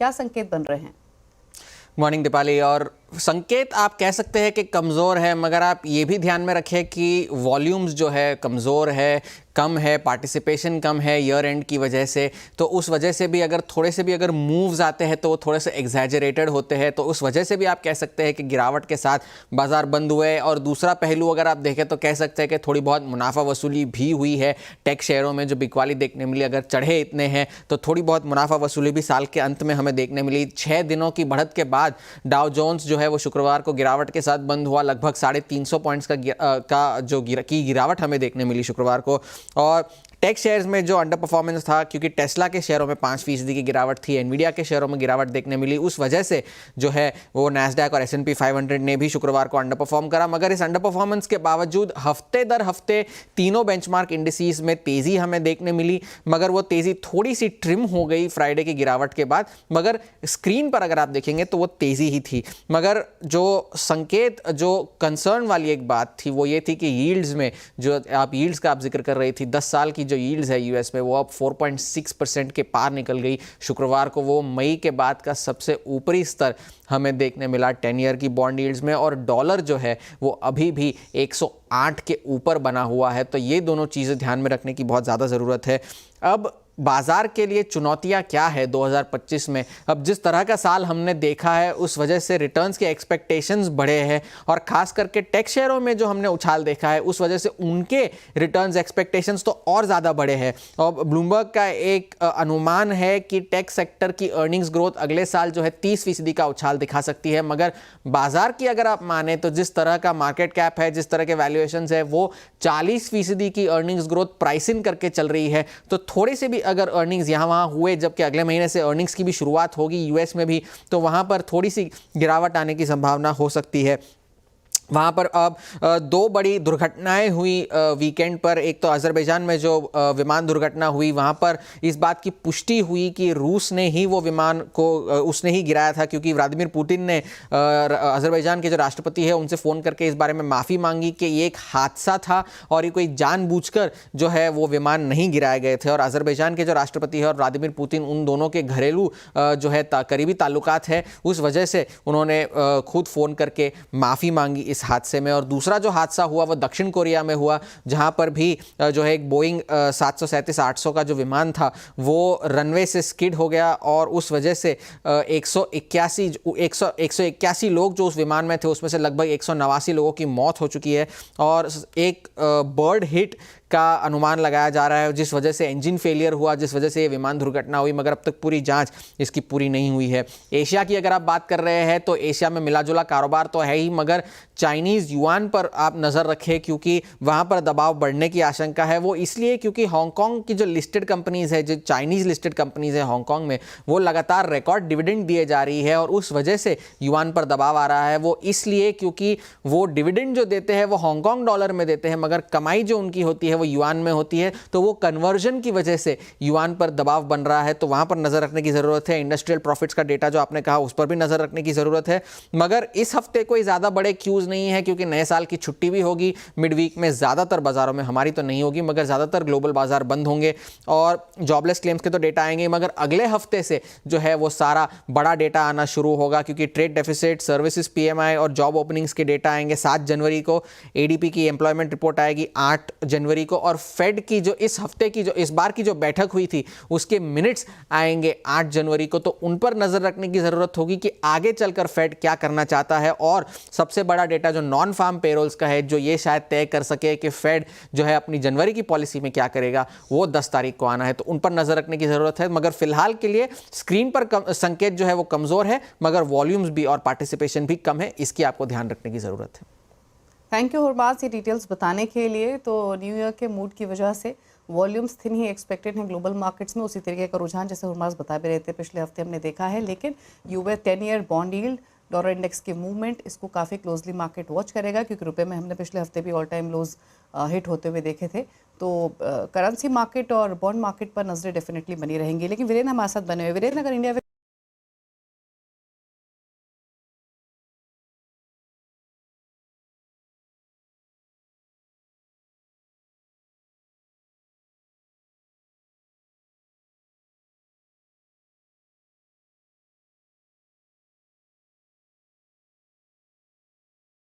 क्या संकेत बन रहे हैं? मॉर्निंग दीपाली। और संकेत आप कह सकते हैं कि कमज़ोर है, मगर आप ये भी ध्यान में रखें कि वॉल्यूम्स जो है कमज़ोर है, कम है, पार्टिसिपेशन कम है ईयर एंड की वजह से। तो उस वजह से भी अगर थोड़े से भी अगर मूव्स आते हैं तो वो थोड़े से एग्जैजरेटेड होते हैं, तो उस वजह से भी आप कह सकते हैं कि गिरावट के साथ बाजार बंद हुए। और दूसरा पहलू अगर आप देखें तो कह सकते हैं कि थोड़ी बहुत मुनाफा वसूली भी हुई है टेक शेयरों में, जो बिकवाली देखने मिली। अगर चढ़े इतने हैं तो थोड़ी बहुत मुनाफा वसूली भी साल के अंत में हमें देखने मिली। 6 दिनों की बढ़त के बाद डाउ जोन्स जो है वो शुक्रवार को गिरावट के साथ बंद हुआ। लगभग 350 पॉइंट्स का गिरावट हमें देखने मिली शुक्रवार को। और टेक शेयर्स में जो अंडर परफॉर्मेंस था, क्योंकि टेस्ला के शेयरों में 5% की गिरावट थी, एनवीडिया के शेयरों में गिरावट देखने मिली, उस वजह से जो है वो नैस्डैक और S&P 500 ने भी शुक्रवार को अंडर परफॉर्म करा। मगर इस अंडर परफॉर्मेंस के बावजूद हफ्ते दर हफ्ते तीनों बेंचमार्क इंडिसेस में तेजी हमें देखने मिली, मगर वो तेजी थोड़ी सी ट्रिम हो गई फ्राइडे की गिरावट के बाद। मगर स्क्रीन पर अगर आप देखेंगे तो वो तेजी ही थी। मगर जो संकेत, जो कंसर्न वाली एक बात थी वो ये थी कि यील्ड्स में, जो आप यील्ड्स का आप जिक्र कर रही थी, 10 साल की जो यील्ड्स है यूएस में वो अब 4.6% के पार निकल गई शुक्रवार को। वो मई के बाद का सबसे ऊपरी स्तर हमें देखने मिला 10 ईयर की बॉन्ड यील्ड्स में। और डॉलर जो है वो अभी भी 108 के ऊपर बना हुआ है। तो ये दोनों चीज़ें ध्यान में रखने की बहुत ज़्यादा ज़रूरत है। अब बाजार के लिए चुनौतियां क्या है 2025 में? अब जिस तरह का साल हमने देखा है उस वजह से रिटर्न्स के एक्सपेक्टेशंस बढ़े हैं, और खास करके टेक शेयरों में जो हमने उछाल देखा है उस वजह से उनके रिटर्न्स एक्सपेक्टेशंस तो और ज़्यादा बढ़े हैं। और ब्लूमबर्ग का एक अनुमान है कि टेक सेक्टर की अर्निंग्स ग्रोथ अगले साल जो है 30% का उछाल दिखा सकती है। मगर बाजार की अगर आप माने तो जिस तरह का मार्केट कैप है, जिस तरह के वैल्यूएशंस है, वो 40% की अर्निंग्स ग्रोथ प्राइस इन करके चल रही है। तो थोड़ी से भी अगर अर्निंग्स यहाँ वहाँ हुए, जबकि अगले महीने से अर्निंग्स की भी शुरुआत होगी यूएस में भी, तो वहाँ पर थोड़ी सी गिरावट आने की संभावना हो सकती है। वहाँ पर अब 2 बड़ी दुर्घटनाएं हुई वीकेंड पर। एक तो अज़रबैजान में जो विमान दुर्घटना हुई, वहाँ पर इस बात की पुष्टि हुई कि रूस ने ही वो विमान को उसने ही गिराया था, क्योंकि व्लादिमीर पुतिन ने अज़रबैजान के जो राष्ट्रपति है उनसे फ़ोन करके इस बारे में माफ़ी मांगी कि ये एक हादसा था और ये कोई जानबूझकर जो है वो विमान नहीं गिराए गए थे। और अज़रबैजान के जो राष्ट्रपति है और व्लादिमीर पुतिन, उन दोनों के घरेलू जो है करीबी ताल्लुकात है, उस वजह से उन्होंने खुद फ़ोन करके माफ़ी मांगी इस हादसे में। और दूसरा जो हादसा हुआ वो दक्षिण कोरिया में हुआ, जहां पर भी जो है एक बोइंग 737-800 का जो विमान था वो रनवे से स्किड हो गया, और उस वजह से 181 लोग जो उस विमान में थे उसमें से लगभग 189 लोगों की मौत हो चुकी है। और एक बर्ड हिट का अनुमान लगाया जा रहा है, जिस वजह से इंजन फेलियर हुआ, जिस वजह से ये विमान दुर्घटना हुई। मगर अब तक पूरी जांच इसकी पूरी नहीं हुई है। एशिया की अगर आप बात कर रहे हैं तो एशिया में मिलाजुला कारोबार तो है ही, मगर चाइनीज़ युआन पर आप नज़र रखें, क्योंकि वहाँ पर दबाव बढ़ने की आशंका है। वो इसलिए क्योंकि हांगकांग की जो लिस्टेड कंपनीज़ है, जो चाइनीज़ लिस्टेड कंपनीज़ है हांगकांग में, वो लगातार रिकॉर्ड डिविडेंड दिए जा रही है, और उस वजह से युआन पर दबाव आ रहा है। वो इसलिए क्योंकि वो डिविडेंड जो देते हैं वो हांगकांग डॉलर में देते हैं, मगर कमाई जो उनकी होती है वो युआन में होती है। तो वो कन्वर्जन की वजह से युआन पर दबाव बन रहा है, तो वहां पर नजर रखने की जरूरत है। इंडस्ट्रियल प्रॉफिट्स का डेटा जो आपने कहा उस पर भी नजर रखने की जरूरत है। मगर इस हफ्ते कोई ज्यादा बड़े क्यूज नहीं है, क्योंकि नए साल की छुट्टी भी होगी मिड वीक में ज्यादातर बाजारों में, हमारी तो नहीं होगी मगर ज्यादातर ग्लोबल बाजार बंद होंगे, और जॉबलेस क्लेम्स के तो डेटा आएंगे। मगर अगले हफ्ते से जो है वो सारा बड़ा डेटा आना शुरू होगा, क्योंकि ट्रेड डेफिसिट, सर्विसेज PMI और जॉब ओपनिंग्स के डेटा आएंगे 7 जनवरी को। ADP की एम्प्लॉयमेंट रिपोर्ट आएगी 8 जनवरी को, और फेड की जो इस हफ्ते की जो इस बार की जो बैठक हुई थी उसके मिनट्स आएंगे 8 जनवरी को। तो उन पर नजर रखने की जरूरत होगी कि आगे चलकर फेड क्या करना चाहता है। और सबसे बड़ा डेटा जो नॉन फार्म पेरोल्स का है, जो ये शायद तय कर सके कि फेड जो है अपनी जनवरी की पॉलिसी में क्या करेगा, वो 10 तारीख को आना है। तो उन पर नजर रखने की जरूरत है। मगर फिलहाल के लिए स्क्रीन पर संकेत जो है वो कमजोर है, मगर वॉल्यूम्स भी और पार्टिसिपेशन भी कम है, इसकी आपको ध्यान रखने की जरूरत है। थैंक यू हुरमास ये डिटेल्स बताने के लिए। तो न्यू ईयर के मूड की वजह से वॉल्यूम्स थिन ही एक्सपेक्टेड हैं ग्लोबल मार्केट्स में। उसी तरीके का रुझान जैसे हुरमास बता भी रहे थे पिछले हफ्ते हमने देखा है। लेकिन US 10 year bond yield, dollar index की मूवमेंट, इसको काफ़ी क्लोजली मार्केट वॉच करेगा, क्योंकि रुपए में हमने पिछले हफ्ते भी ऑल टाइम लोज हिट होते हुए देखे थे। तो करेंसी मार्केट और बॉन्ड मार्केट पर नजरें डेफिनेटली बनी रहेंगी। लेकिन वीरेंद्र हमारे साथ बने हुए। वीरेंद्र, अगर इंडिया